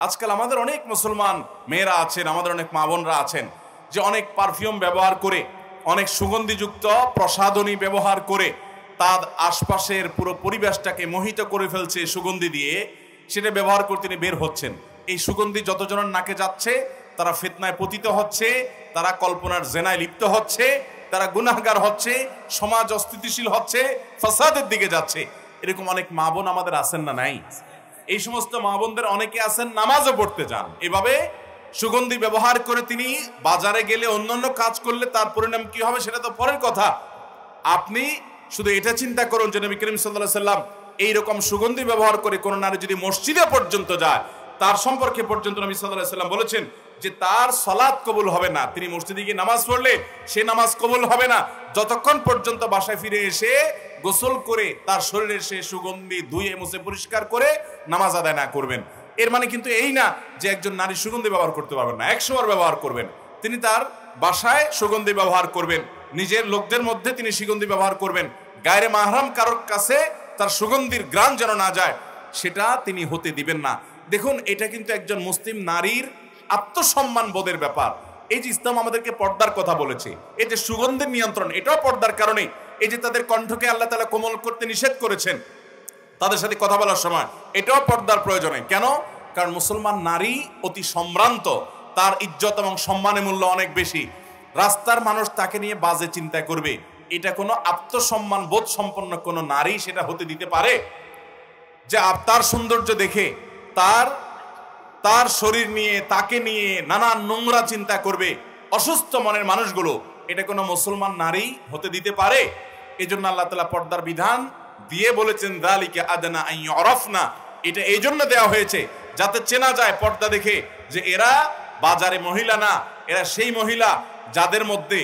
আজকাল আমাদের অনেক মুসলমান মেয়েরা আছেন, আমাদের অনেক মা বোনরা আছেন যে অনেক পারফিউম ব্যবহার করে, অনেক সুগন্ধিযুক্ত প্রসাধনী ব্যবহার করে তার আশপাশের পুরো পরিবেশটাকে মোহিত করে ফেলছে সুগন্ধি দিয়ে। সেটা ব্যবহার করে তিনি বের হচ্ছেন। এই সুগন্ধি যতজনের নাকে যাচ্ছে তারা ফিতনায় পতিত হচ্ছে, তারা কল্পনার জেনায় লিপ্ত হচ্ছে, তারা গুনাহগার হচ্ছে, সমাজ অস্থিতিশীল হচ্ছে, ফাসাদের দিকে যাচ্ছে। এরকম অনেক মা বোন আমাদের আছেন না নাই? এই সমস্ত মা বোনদের অনেকে আছেন নামাজও পড়তে যান, এভাবে সুগন্ধি ব্যবহার করে তিনি বাজারে গেলে অন্যান্য কাজ করলে তার পরিণাম কি হবে সেটা তো পরের কথা। আপনি শুধু এটা চিন্তা করুন যে নবী করিম সাল্লাল্লাহু আলাইহি সাল্লাম এইরকম সুগন্ধি ব্যবহার করে কোন নারী যদি মসজিদে পর্যন্ত যায়, তার সম্পর্কে পর্যন্ত নবী সাল্লাল্লাহু আলাইহি সাল্লাম বলেছেন যে তার সালাত কবুল হবে না। তিনি মসজিদে গিয়ে নামাজ পড়লে সে নামাজ কবুল হবে না যতক্ষণ পর্যন্ত বাসায় ফিরে এসে গোসল করে তার শরীরে সে সুগন্ধি ধুয়ে মুছে পরিষ্কার করে নামাজ আদায় না করবেন। এর মানে কিন্তু এই না যে একজন নারী সুগন্ধি ব্যবহার করতে পারবেন না, 100 বার ব্যবহার করবেন। তিনি তার বাসায় সুগন্ধি ব্যবহার করবেন, নিজের লোকদের মধ্যে তিনি সুগন্ধি ব্যবহার করবেন, গায়রে মাহরাম কারোর কাছে তার সুগন্ধির ঘ্রাণ যেন না যায় সেটা তিনি হতে দিবেন না। দেখুন, এটা কিন্তু একজন মুসলিম নারীর আত্মসম্মান বোধের ব্যাপার। এই যে ইসলাম আমাদেরকে পর্দার কথা বলেছে, এই যে সুগন্ধের নিয়ন্ত্রণ, এটাও পর্দার কারণে। এই যে তাদের কণ্ঠকে আল্লাহ তাআলা কোমল করতে নিষেধ করেছেন তাদের সাথে কথা বলার সময়, এটাও পর্দার প্রয়োজনে। কেন? কারণ মুসলমান নারী অতি সম্ভ্রান্ত, তার ইজ্জত এবং সম্মানের মূল্য অনেক বেশি। রাস্তার মানুষ তাকে নিয়ে বাজে চিন্তা করবে, এটা কোনো আত্মসম্মান বোধ সম্পন্ন কোনো নারী সেটা হতে দিতে পারে? যে তার সৌন্দর্য দেখে তার শরীর নিয়ে, তাকে নিয়ে নানান নোংরা চিন্তা করবে অসুস্থ মনের মানুষগুলো, এটা কোনো মুসলমান নারী হতে দিতে পারে? এই জন্য আল্লাহ তাআলা পর্দার বিধান দিয়ে বলেছেন যালিকা আদনা আন ইউরাফনা। এটা এই জন্য দেওয়া হয়েছে যাতে চেনা যায় পর্দা দেখে যে এরা বাজারে মহিলা না, এরা সেই মহিলা যাদের মধ্যে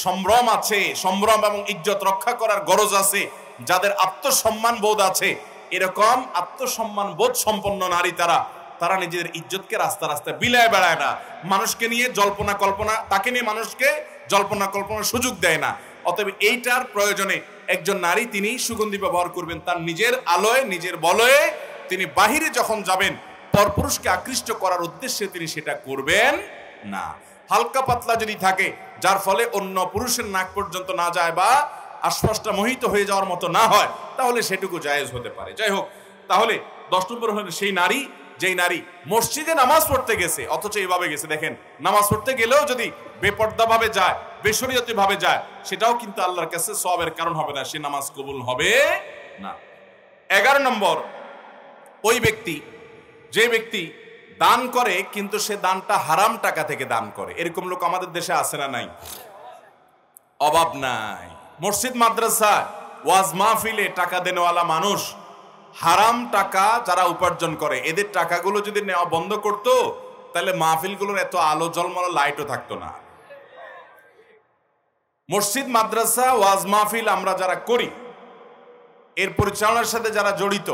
সম্ভ্রম আছে, সম্ভ্রম এবং ইজ্জত রক্ষা করার গরজ আছে, যাদের আত্মসম্মান বোধ আছে। এরকম আত্মসম্মান বোধ সম্পন্ন নারী তারা নিজেদের ইজ্জতকে রাস্তা রাস্তায় বিলায় বেড়ায় না, মানুষকে নিয়ে জল্পনা কল্পনা, তাকে নিয়ে মানুষকে জল্পনা কল্পনার সুযোগ দেয় না। অতএব এইটার প্রয়োজনে একজন নারী তিনি সুগন্ধি ব্যবহার করবেন, তার নিজের আলোয়, নিজের বলয়ে তিনি বাহিরে যখন যাবেন পরপুরুষকে আকৃষ্ট করার উদ্দেশ্যে তিনি সেটা করবেন না। হালকা পাতলা যদি থাকে যার ফলে অন্য পুরুষের নাক পর্যন্ত না যায় বা আশপাশটা মোহিত হয়ে যাওয়ার মতো না হয়, তাহলে সেটুকু জায়েজ হতে পারে। যাই হোক, তাহলে 10 নম্বর হলো সেই নারী যেই নারী মসজিদে নামাজ পড়তে গেছে অথচ এইভাবে গেছে। দেখেন, নামাজ পড়তে গেলেও যদি বেপর্দা ভাবে যায়, বেশরিয়তি ভাবে যায়, সেটাও কিন্তু আল্লাহর কাছে সওয়াবের কারণ হবে না, সে নামাজ কবুল হবে না। 11 নম্বর, ওই ব্যক্তি যে ব্যক্তি দান করে কিন্তু সে দানটা হারাম টাকা থেকে দান করে। এরকম লোক আমাদের দেশে আছে না নাই? অভাব নাই। মসজিদ, মাদ্রাসা, ওয়াজ মাহফিলে টাকা দেনেওয়ালা মানুষ হারাম টাকা যারা উপার্জন করে, এদের টাকাগুলো যদি নেওয়া বন্ধ করতো তাহলে মাহফিলগুলোর এত আলো ঝলমলো লাইটও থাকতো না। মসজিদ, মাদ্রাসা, ওয়াজ মাহফিল আমরা যারা করি, এর পরিচালনার সাথে যারা জড়িত,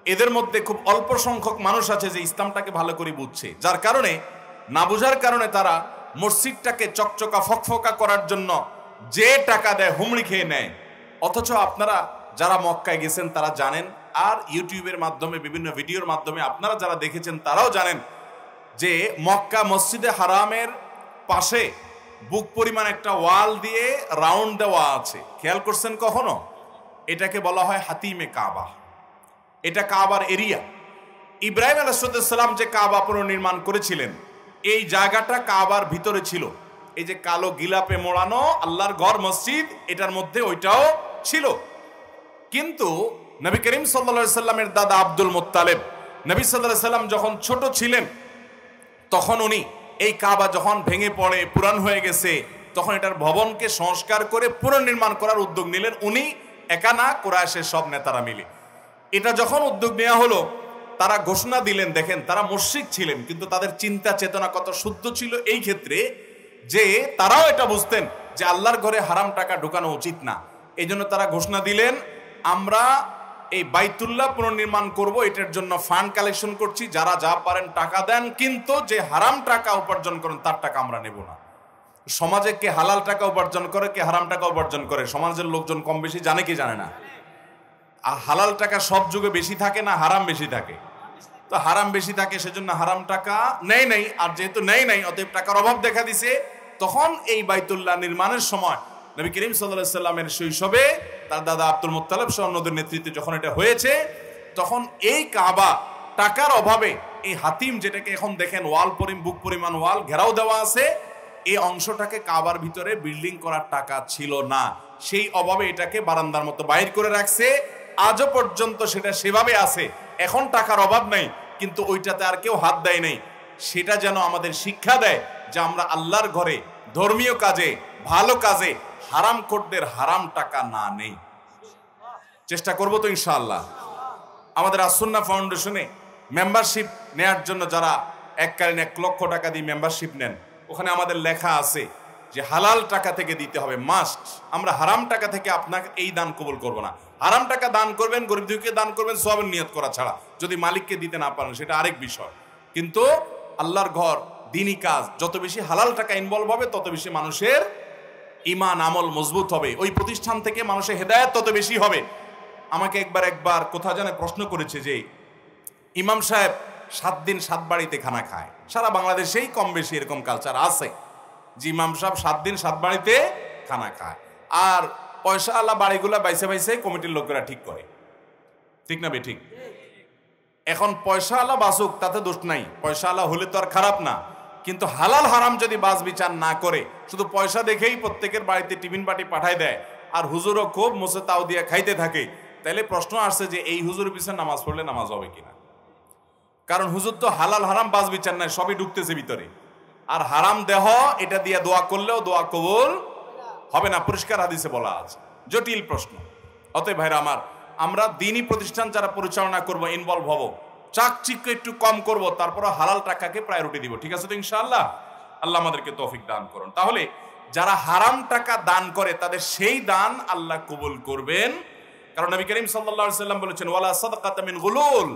এদের মধ্যে খুব অল্প সংখ্যক মানুষ আছে যে ইসলামটাকে ভালো করে বুঝছে, যার কারণে না বুঝার কারণে তারা মসজিদটাকে চকচকা ফকফকা করার জন্য যে টাকা দেয় হুমড়ি খেয়ে নেয়। অথচ আপনারা যারা মক্কায় গেছেন তারা জানেন, আর ইউটিউবের মাধ্যমে বিভিন্ন ভিডিওর মাধ্যমে আপনারা যারা দেখেছেন তারাও জানেন যে মক্কা মসজিদে হারামের পাশে বুক পরিমাণ একটা ওয়াল দিয়ে রাউন্ড দেওয়া আছে। খেয়াল করছেন কখনো? এটাকে বলা হয় হাতিমে কাবা। এটা কাবার এরিয়া। ইব্রাহিম আলাইহিস সালাম যে কাবা পুনর্নির্মাণ করেছিলেন, এই জায়গাটা কাবার ভিতরে ছিল। এই যে কালো গিলাপে মোড়ানো আল্লাহর ঘর মসজিদ, এটার মধ্যে ওইটাও ছিল। কিন্তু নবী করিম সাল্লাল্লাহু আলাইহি সাল্লামের দাদা আব্দুল মুত্তালিব, নবী সাল্লাল্লাহু আলাইহি সাল্লাম যখন ছোট ছিলেন তখন উনি এই কাবা যখন ভেঙে পড়ে পুরান হয়ে গেছে, তখন এটার ভবনকে সংস্কার করে পুনর্নির্মাণ করার উদ্যোগ নিলেন। উনি একা না, কুরাইশের সব নেতারা মিলে। এটা যখন উদ্যোগ নেওয়া হলো, তারা ঘোষণা দিলেন, দেখেন তারা মুশরিক ছিলেন কিন্তু তাদের চিন্তা চেতনা কত শুদ্ধ ছিল এই ক্ষেত্রে যে তারাও এটা বুঝতেন যে আল্লাহর ঘরে হারাম টাকা ঢোকানো উচিত না। এই জন্য তারা ঘোষণা দিলেন, আমরা এই বাইতুল্লাহ পুনর্নির্মাণ করব, এটার জন্য ফান্ড কালেকশন করছি, যারা যা পারেন টাকা দেন, কিন্তু যে হারাম টাকা উপার্জন করেন তার টাকা আমরা নেব না। সমাজে কে হালাল টাকা উপার্জন করে, কে হারাম টাকা উপার্জন করে, সমাজের লোকজন কম বেশি জানে কি জানে না? আর হালাল টাকা সব যুগে বেশি থাকে না হারাম বেশি থাকে? তো হারাম বেশি থাকে সেজন্য হারাম টাকা নেয় নাই, আর যেহেতু নেয় নাই অতএব টাকার অভাব দেখা দিছে। তখন এই বাইতুল্লাহ নির্মাণের সময় নবী করিম সাল্লাল্লাহু আলাইহি সাল্লামের শৈশবে তার দাদা আব্দুল মুত্তালিব সহ অন্যদের নেতৃত্বে যখন এটা হয়েছে, তখন এই কাবা টাকার অভাবে এই হাতিম, যেটাকে এখন দেখেন ওয়াল বুক পরিমাণ ওয়াল ঘেরাও দেওয়া আছে, এই অংশটাকে কাবার ভিতরে বিল্ডিং করার টাকা ছিল না। সেই অভাবে এটাকে বারান্দার মতো বাইর করে রাখছে। আজও পর্যন্ত সেটা সেভাবে আছে। এখন টাকার অভাব নাই, কিন্তু ওইটাতে আর কেউ হাত দেয় নাই। সেটা যেন আমাদের শিক্ষা দেয় যে আমরা আল্লাহর ঘরে ধর্মীয় কাজে, ভালো কাজে হারামখোরদের হারাম টাকা না নেই। চেষ্টা করবো তো ইনশাআল্লাহ। আমাদের আসুন্নাহ ফাউন্ডেশনে মেম্বারশিপ নেয়ার জন্য যারা এককালীন 1 লক্ষ টাকা দিয়ে মেম্বারশিপ নেন, ওখানে আমাদের লেখা আছে যে হালাল টাকা থেকে দিতে হবে, মাস্ট। আমরা হারাম টাকা থেকে আপনাকে এই দান কবুল করব না। হারাম টাকা দান করবেন, গরিব দুঃখীকে দান করবেন সওয়াবের নিয়ত করা ছাড়া, যদি মালিককে দিতে না পারেন সেটা আরেক বিষয়। কিন্তু আল্লাহর ঘর, দ্বীনি কাজ, যত বেশি হালাল টাকা ইনভলভ হবে তত বেশি মানুষের ঈমান আমল মজবুত হবে, ওই প্রতিষ্ঠান থেকে মানুষের হেদায়েত তত বেশি হবে। আমাকে একবার কোথা জানে প্রশ্ন করেছে যে ইমাম সাহেব 7 দিন 7 বাড়িতে খানা খায়। সারা বাংলাদেশেই কম বেশি এরকম কালচার আছে যে ইমাম সাহেব 7 দিন 7 বাড়িতে খানা খায়, আর পয়সা আল্লাহ বাড়িগুলা বাইসে বাইসে কমিটির লোকেরা ঠিক করে। ঠিক না বেঠিক? এখন পয়সা আল্লাহ বাসুক, তাতে দোষ নাই, পয়সা আল্লাহ হলে তো আর খারাপ না। কিন্তু হালাল হারাম যদি বাস বিচার না করে শুধু পয়সা দেখেই প্রত্যেকের বাড়িতে টিফিন বাটি পাঠায় দেয়, আর হুজুরও খুব মোসে তাও দিয়ে খাইতে থাকে, তাহলে প্রশ্ন আসছে যে এই হুজুরের পিছনে নামাজ পড়লে নামাজ হবে কিনা। কারণ হুজুর তো হালাল হারাম বাস বিচার নাই, সবই ঢুকতেছে ভিতরে। আর হারাম দেহ এটা দিয়ে দোয়া করলেও দোয়া কবুল হবে না, পরিষ্কার হাদিসে বলা আছে। জটিল প্রশ্ন। অতএব ভাইরা আমার, আমরা দ্বীনি প্রতিষ্ঠান যারা পরিচালনা করব, ইনভলভ হব, চাকচিক্য একটু কম করব, তারপর হালাল টাকাকে প্রায়োরিটি দিব। ঠিক আছে তো ইনশাআল্লাহ? আল্লাহ আমাদেরকে তৌফিক দান করুন। তাহলে যারা হারাম টাকা দান করে তাদের সেই দান আল্লাহ কবুল করবেন। কারণ নবী করিম সাল্লাল্লাহু আলাইহি সাল্লাম বলেছেন, ওয়ালা সাদাকাতা মিন গুলুল,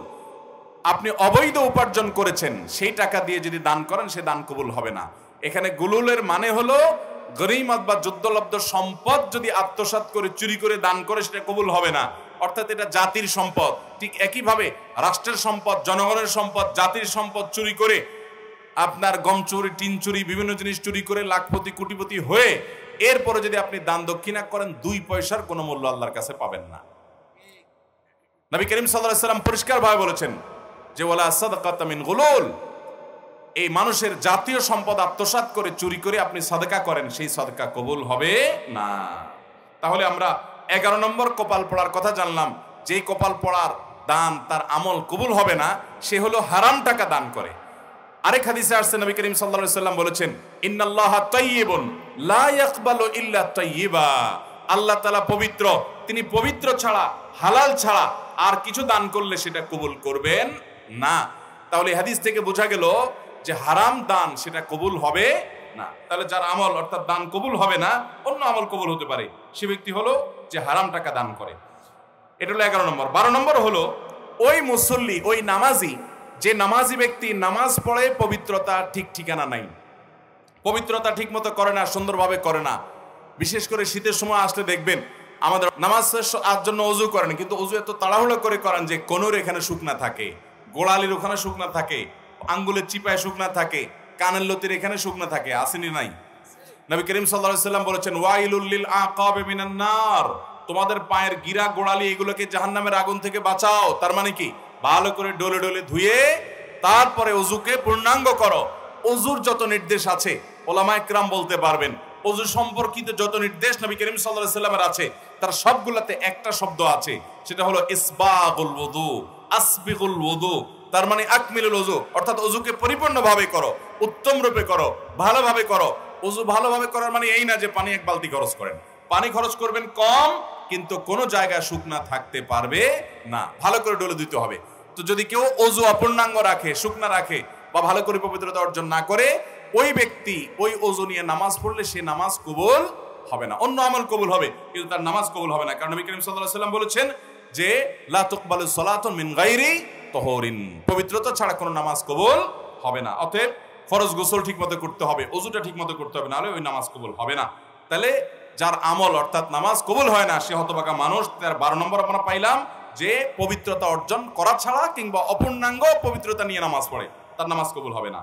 আপনি অবৈধ উপার্জন করেছেন, সেই টাকা দিয়ে যদি দান করেন সে দান কবুল হবে না। এখানে গুলুলের মানে হলো গনিমত বা যুদ্ধলব্ধ সম্পদ যদি আত্মসাৎ করে চুরি করে দান করে সেটা কবুল হবে না। অর্থাৎ এটা জাতির সম্পদ। ঠিক একইভাবে রাষ্ট্রের সম্পদ, জনগণের সম্পদ, জাতির সম্পদ চুরি করে, আপনার গম চুরি, টিন চুরি, বিভিন্ন জিনিস চুরি করে লাখপতি কোটিপতি হয়ে এরপরে যদি আপনি দান দক্ষিণা করেন, 2 পয়সার কোনো মূল্য আল্লাহর কাছে পাবেন না। নবী করিম সাল্লাল্লাহু আলাইহি সাল্লাম পরিষ্কারভাবে বলেছেন যে ওয়ালা সাদাকাতা মিন গুলুল, এই মানুষের জাতীয় সম্পদ আত্মসাৎ করে চুরি করে আপনি সাদকা করেন, সেই সাদকা কবুল হবে না। তাহলে আমরা 11 নম্বর কপাল পড়ার কথা জানলাম। যেই কপাল পড়ার দান তার আমল কবুল হবে না, সে হলো হারাম টাকা দান করে। আরেক হাদিসে আসছে নবী করিম সাল্লাল্লাহু আলাইহি সাল্লাম বলেছেন, ইন্নাল্লাহা তাইয়্যিবুন লা ইয়াকবালু ইল্লা তাইয়্যিবা, আল্লাহ তাআলা পবিত্র, তিনি পবিত্র ছাড়া, হালাল ছাড়া আর কিছু দান করলে সেটা কবুল করবেন না। তাহলে হাদিস থেকে বোঝা গেল যে হারাম দান সেটা কবুল হবে না। তাহলে যার আমল অর্থাৎ দান কবুল হবে না, অন্য আমল কবুল হতে পারে, সে ব্যক্তি হলো যে হারাম টাকা দান করে। এটা হলো 11 নম্বর। 12 নম্বর হলো ওই মুসল্লি, ওই নামাজি, যে নামাজি ব্যক্তি নামাজ পড়ে পবিত্রতা ঠিক ঠিকানা নাই, পবিত্রতা ঠিক মতো করে না, সুন্দরভাবে করে না। বিশেষ করে শীতের সময় আসলে দেখবেন আমাদের নামাজ জন্য অজু করেন, কিন্তু অজু এত তাড়াহুড়ো করে করেন যে কোনোর এখানে শুকনা থাকে, গোড়ালির ওখানে শুকনা থাকে, আঙ্গুলের চিপায় শুকনা থাকে, কানের লতির এখানে শুকনা থাকে। আসেনি নাই? নবী করিম সাল্লাল্লাহু আলাইহি সাল্লাম বলেছেন, ওয়াইলুল লিল আকাবি মিনান নার, তোমাদের পায়ের গিরা গোড়ালি এগুলোকে জাহান্নামের আগুন থেকে বাঁচাও। তার মানে কি? ভালো করে ডলে ডলে ধুয়ে তারপরে ওযুকে পূর্ণাঙ্গ করো। ওযুর যত নির্দেশ আছে ওলামায়ে কেরাম বলতে পারবেন, ওযু সম্পর্কিত যত নির্দেশ নবী করিম সাল্লাল্লাহু আলাইহি সাল্লামের আছে, তার সবগুলোতে একটা শব্দ আছে, সেটা হলো ইসবাগুল ওযু, আসবিগুল ওযু। তার মানে আকমিলুল ওযু, অর্থাৎ ওযুকে পরিপূর্ণভাবে করো, উত্তম রূপে করো, ভালোভাবে করো। ওযু ভালোভাবে করার মানে এই না যে পানি 1 বালতি খরচ করেন, পানি খরচ করবেন কম, কিন্তু কোনো জায়গায় শুকনা থাকতে পারবে না, ভালো করে ডলে দিতে হবে। তো যদি কেউ ওযু অপূর্ণাঙ্গ রাখে, শুকনা রাখে বা ভালো করে পবিত্রতা অর্জন না করে, ওই ব্যক্তি ওই ওযু নিয়ে নামাজ পড়লে সে নামাজ কবুল হবে না। অন্য আমল কবুল হবে কিন্তু তার নামাজ কবুল হবে না। কারণ নবী করিম সাল্লাল্লাহু আলাইহি ওয়াসাল্লাম বলেছেন যে লা তুকবালু সালাতুন মিন গায়রি তাহুরিন, পবিত্রতা ছাড়া কোনো নামাজ কবুল হবে না। অতএব ফরজ গোসল ঠিকমতো করতে হবে, ওযুটা ঠিকমতো করতে হবে, নাহলে ওই নামাজ কবুল হবে না। তাহলে যার আমল অর্থাৎ নামাজ কবুল হয় না সে হতভাগা মানুষ। তার 12 নম্বর আমরা পাইলাম যে পবিত্রতা অর্জন করা ছাড়া কিংবা অপূর্ণাঙ্গ পবিত্রতা নিয়ে নামাজ পড়ে তার নামাজ কবুল হবে না।